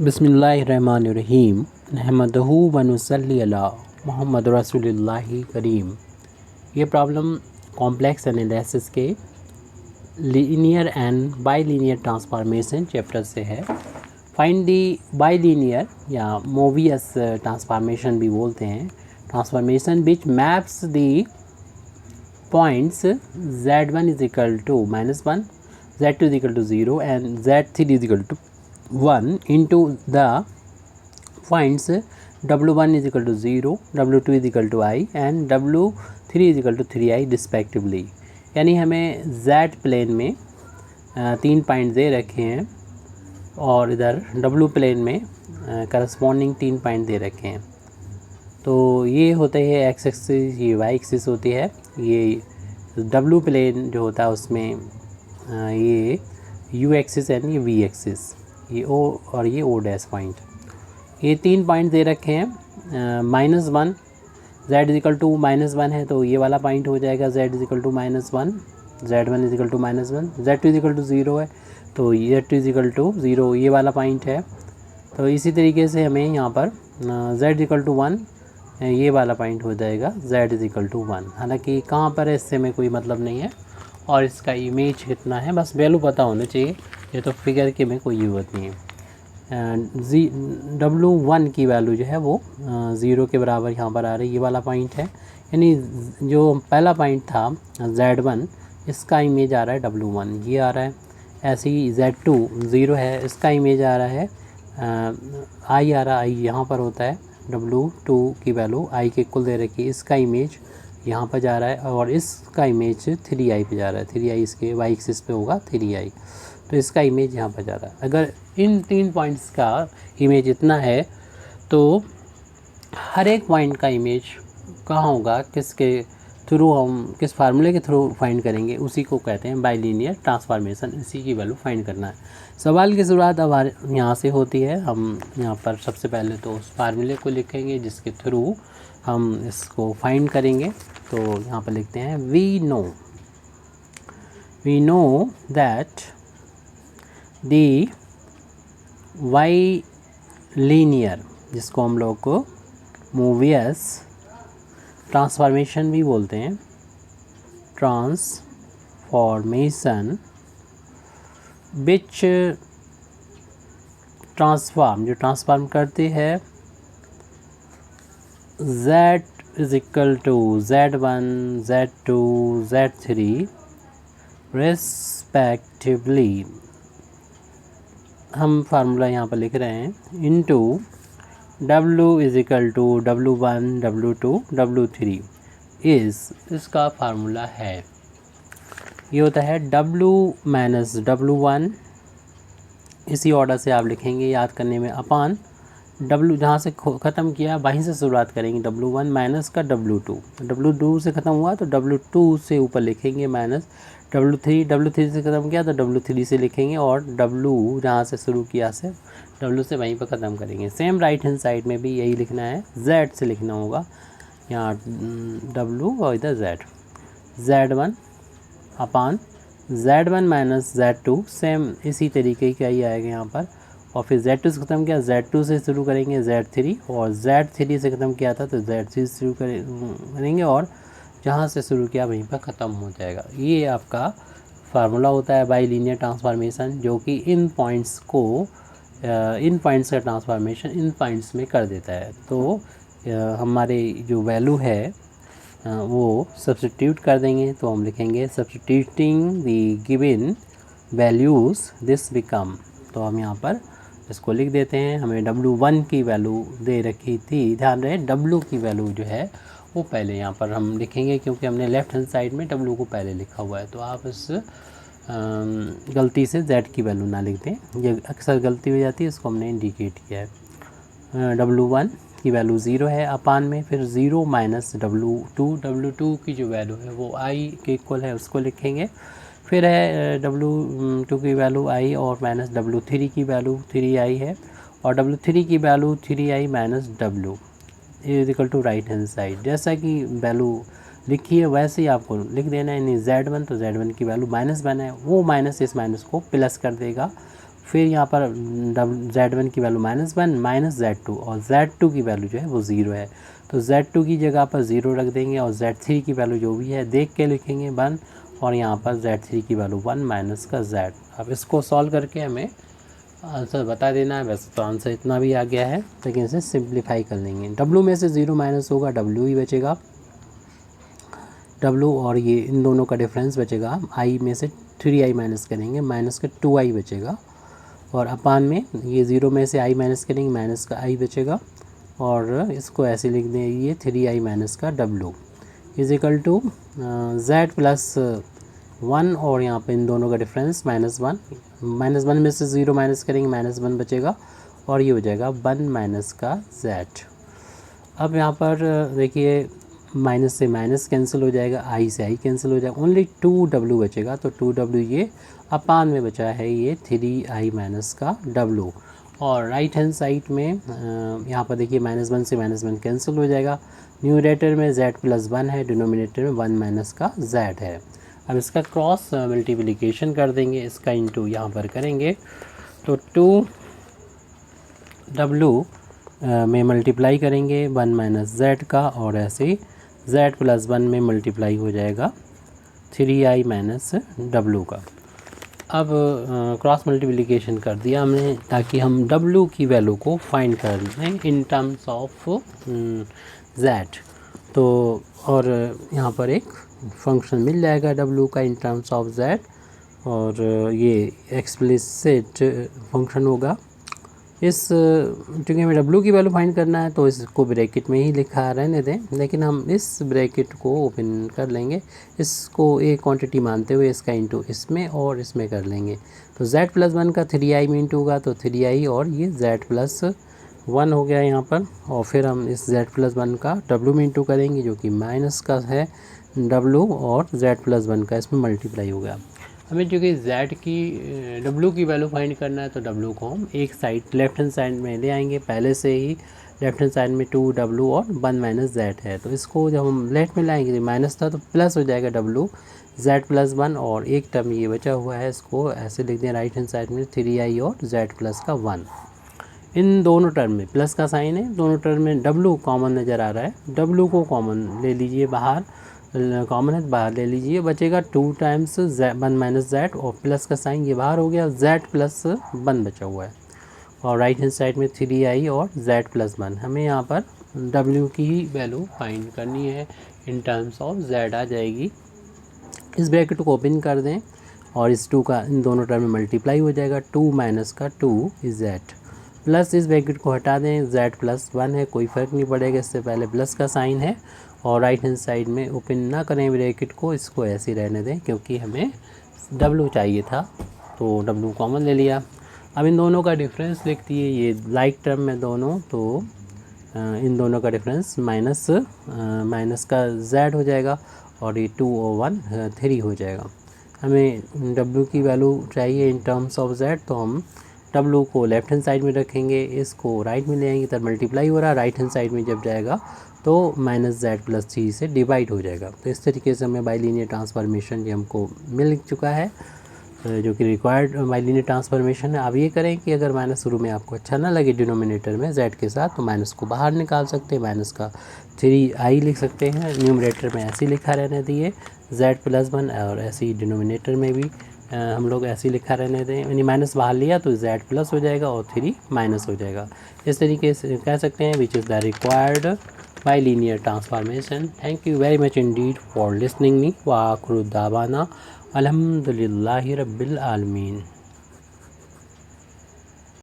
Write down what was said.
बिस्मिल्लाहिर्रहमानिर्रहीम नहमदहू व नुसल्ली अला मुहम्मद रसूलिल्लाहि करीम। ये प्रॉब्लम कॉम्प्लेक्स एनालिसिस के linear and bilinear transformation chapter से है। फाइंड दी बाईलीनियर या मोवियस ट्रांसफॉर्मेशन भी बोलते हैं, transformation which maps the points z1 is equal to -1, z2 is equal to 0 and z3 is equal to 1 into the points w1 is equal to 0, w2 is equal to i and w3 is equal to 3i respectively। यानी हमें z plane में 3 point दे रखे हैं और इधर w plane में corresponding 3 point दे रखे हैं। तो ये होते हैं x एक्सिस, ये y एक्सिस होती है। ये w प्लेन जो होता है उसमें ये u एक्सिस यानी v एक्सिस, ये o और ये o डैश पॉइंट। ये 3 पॉइंट दे रखे हैं। -1 z इजिकल टू -1 है तो ये वाला पॉइंट हो जाएगा z is equal to -1, z1 is equal to -1, z2 is equal to 0 है तो z2 इजिकल टू 0 ये वाला पॉइंट है। तो इसी तरीके से हमें यहाँ पर z इजिकल टू 1 ये वाला पॉइंट हो जाएगा z इजिकल टू 1। हालांकि कहाँ पर है इससे में कोई मतलब नहीं है और इसका इमेज कितना है बस वैल्यू पता होना चाहिए, ये तो फिगर के में कोई ज़रूरत नहीं है। w1 की वैल्यू जो है वो 0 के बराबर यहाँ पर आ रही है, ये वाला पॉइंट है। यानी जो पहला पॉइंट था z1 इसका इमेज आ रहा है w1 ये आ रहा है। ऐसे ही z2 0 है, इसका इमेज आ रहा है i आ रहा है, i यहाँ पर होता है। w2 की वैल्यू i के इक्वल दे रखी है, इसका इमेज यहाँ पर जा रहा है और इसका इमेज 3i पे जा रहा है। 3i इसके y एक्सिस पे होगा 3i, तो इसका इमेज यहाँ पर जा रहा है। अगर इन 3 पॉइंट्स का इमेज इतना है तो हर एक पॉइंट का इमेज कहाँ होगा, किसके थ्रू, हम किस फार्मूले के थ्रू फाइंड करेंगे, उसी को कहते हैं बाईलीनियर ट्रांसफॉर्मेशन। इसी की वैल्यू फाइंड करना है। सवाल की शुरुआत अब यहाँ से होती है। हम यहाँ पर सबसे पहले तो उस फार्मूले को लिखेंगे जिसके थ्रू हम इसको फाइंड करेंगे। तो यहाँ पर लिखते हैं we know that the bilinear, जिसको हम लोग को मोवियस ट्रांसफॉर्मेशन भी बोलते हैं, ट्रांसफॉर्मेशन विच ट्रांसफॉर्म करते हैं z is equal to z1, z2, z3 respectively. हम फार्मूला यहाँ पर लिख रहे हैं into w is equal to w1, w2, w3 इसका फार्मूला है। ये होता है w माइनस w1, इसी ऑर्डर से आप लिखेंगे याद करने में, अपान w जहाँ से ख़त्म किया वहीं से शुरुआत करेंगे, w1 माइनस का w2 से ख़त्म हुआ तो w2 से ऊपर लिखेंगे माइनस w3 से ख़त्म किया तो w3 से लिखेंगे और w जहाँ से शुरू किया से w से वहीं पर ख़त्म करेंगे। सेम राइट हैंड साइड में भी यही लिखना है, z से लिखना होगा यहाँ w और इधर z1 अपान z1 माइनस z2, सेम इसी तरीके का ही आएगा यहाँ पर। और फिर z2 से ख़त्म किया z2 से शुरू करेंगे z3 और z3 से ख़त्म किया था तो z3 से शुरू करेंगे और जहाँ से शुरू किया वहीं पर ख़त्म हो जाएगा। ये आपका फार्मूला होता है बाईलीनियर ट्रांसफॉर्मेशन, जो कि इन पॉइंट्स का ट्रांसफॉर्मेशन इन पॉइंट्स में कर देता है। तो हमारे जो वैल्यू है वो सब्स्टिट्यूट कर देंगे तो हम लिखेंगे substituting the given values this become. तो हम यहाँ पर इसको लिख देते हैं। हमें w1 की वैल्यू दे रखी थी, ध्यान रहे w की वैल्यू जो है वो पहले यहाँ पर हम लिखेंगे क्योंकि हमने लेफ़्ट हैंड साइड में w को पहले लिखा हुआ है। तो आप इस गलती से z की वैल्यू ना लिख दें, ये अक्सर गलती हो जाती है, इसको हमने इंडिकेट किया है। w1 की वैल्यू 0 है अपान में फिर 0 माइनस w2 की जो वैल्यू है वो i के इक्वल है, उसको लिखेंगे। फिर है w2 की वैल्यू i और माइनस w3 की वैल्यू 3i है और w3 की value 3i minus w is equal to right hand side. जैसा कि वैल्यू लिखी है वैसे ही आपको लिख देना है। यानी z1 तो z1 की वैल्यू -1 है, वो माइनस इस माइनस को प्लस कर देगा। फिर यहाँ पर Z1 की वैल्यू -1 माइनस Z2 और Z2 की वैल्यू जो है वो 0 है, तो Z2 की जगह पर 0 रख देंगे और Z3 की वैल्यू जो भी है देख के लिखेंगे 1 और यहाँ पर Z3 की वैल्यू 1 माइनस का Z। अब इसको सॉल्व करके हमें आंसर बता देना है। वैसे तो आंसर इतना भी आ गया है, लेकिन इसे सिंप्लीफाई कर लेंगे। W में से 0 माइनस होगा, W ही बचेगा, W और ये इन दोनों का डिफरेंस बचेगा। I में से 3i माइनस करेंगे, माइनस का 2i बचेगा, और अपान में ये 0 में से i माइनस करेंगे, माइनस का i बचेगा, और इसको ऐसे लिख दें ये 3i माइनस का W is equal to Z plus 1 और यहाँ पे इन दोनों का डिफरेंस -1, -1 में से 0 माइनस करेंगे, -1 बचेगा, और ये हो जाएगा 1 माइनस का Z। अब यहाँ पर देखिए माइनस से माइनस कैंसिल हो जाएगा, I से I कैंसिल हो जाएगा, ओनली 2W बचेगा, तो 2W ये अपान में बचा है ये 3i माइनस का W। और राइट हैंड साइड में यहाँ पर देखिए -1 से -1 कैंसिल हो जाएगा, न्यूमरेटर में Z प्लस 1 है, डिनोमिनेटर में 1 माइनस का Z है। अब इसका क्रॉस मल्टीप्लिकेशन कर देंगे, इसका इंटू यहाँ पर करेंगे तो 2W में मल्टीप्लाई करेंगे 1 माइनस Z का, और ऐसे ही Z प्लस 1 में मल्टीप्लाई हो जाएगा 3i माइनस W का। अब क्रॉस मल्टीप्लिकेशन कर दिया हमने ताकि हम W की वैल्यू को फाइंड कर लें इन टर्म्स ऑफ Z। तो और यहाँ पर एक फंक्शन मिल जाएगा W का इन टर्म्स ऑफ Z, और ये एक्सप्लिसिट फंक्शन होगा। इस चूँकि हमें W की वैल्यू फाइंड करना है तो इसको ब्रैकेट में ही लिखा रहने दें, लेकिन हम इस ब्रैकेट को ओपन कर लेंगे, इसको एक क्वांटिटी मानते हुए इसका इंटू इसमें और इसमें कर लेंगे। तो Z प्लस 1 का 3i में इंटू होगा, तो 3i और ये Z प्लस 1 हो गया यहाँ पर, और फिर हम इस Z प्लस 1 का W में इंटू करेंगे जो कि माइनस का है W, और Z प्लस 1 का इसमें मल्टीप्लाई हो गया। हमें चूँकि Z की W की वैल्यू फाइंड करना है तो W को हम एक साइड लेफ्ट हैंड साइड में ले आएंगे, पहले से ही लेफ्ट हैंड साइड में 2W और 1 माइनस Z है, तो इसको जब हम लेफ्ट में लाएंगे माइनस था तो प्लस हो जाएगा W Z प्लस 1, और एक टर्म ये बचा हुआ है, इसको ऐसे लिख दें राइट हैंड साइड में 3i और Z प्लस का 1। इन दोनों टर्म में प्लस का साइन है, दोनों टर्म में W कॉमन नज़र आ रहा है, W को कॉमन ले लीजिए, बाहर कॉमन है बाहर ले लीजिए, बचेगा 2 टाइम्स 1 माइनस Z, और प्लस का साइन ये बाहर हो गया, Z प्लस 1 बचा हुआ है, और राइट हैंड साइड में 3i और Z प्लस 1। हमें यहाँ पर W की ही वैल्यू फाइंड करनी है इन टर्म्स ऑफ Z आ जाएगी। इस ब्रैकेट को ओपन कर दें और इस 2 का इन दोनों टर्म में मल्टीप्लाई हो जाएगा, 2 माइनस का 2 इज Z, प्लस इस ब्रैकेट को हटा दें, Z प्लस 1 है, कोई फ़र्क नहीं पड़ेगा, इससे पहले प्लस का साइन है, और राइट हैंड साइड में ओपन ना करें ब्रैकेट को, इसको ऐसे ही रहने दें क्योंकि हमें W चाहिए था, तो W कॉमन ले लिया। अब इन दोनों का डिफरेंस लिख दिए, ये लाइक टर्म में दोनों, तो इन दोनों का डिफरेंस माइनस का Z हो जाएगा, और ये 2 और 1 3 हो जाएगा। हमें W की वैल्यू चाहिए इन टर्म्स ऑफ Z, तो हम W को लेफ्ट हैंड साइड में रखेंगे, इसको राइट में ले आएंगे, तब मल्टीप्लाई हो रहा है, राइट हैंड साइड में जब जाएगा तो माइनस Z प्लस 3 से डिवाइड हो जाएगा। तो इस तरीके से हमें बाइलिनियर ट्रांसफॉर्मेशन ये हमको मिल चुका है, जो कि रिक्वायर्ड बाइलिनियर ट्रांसफॉर्मेशन है। अब ये करें कि अगर माइनस शुरू में आपको अच्छा ना लगे डिनोमिनेटर में Z के साथ, तो माइनस को बाहर निकाल सकते हैं, माइनस का 3i लिख सकते हैं, न्यूमरेटर में ऐसे ही लिखा रहने दिए Z प्लस 1, और ऐसे ही डिनोमिनेटर में भी हम लोग ऐसे ही लिखा रहने दें, यानी माइनस बाहर लिया तो Z प्लस हो जाएगा और 3 माइनस हो जाएगा। इस तरीके से कह सकते हैं which is the required bilinear transformation. Thank you very much Indeed for listening me, व आखिर दावाना अल्हम्दुलिल्लाहि रब्बिल आलमीन।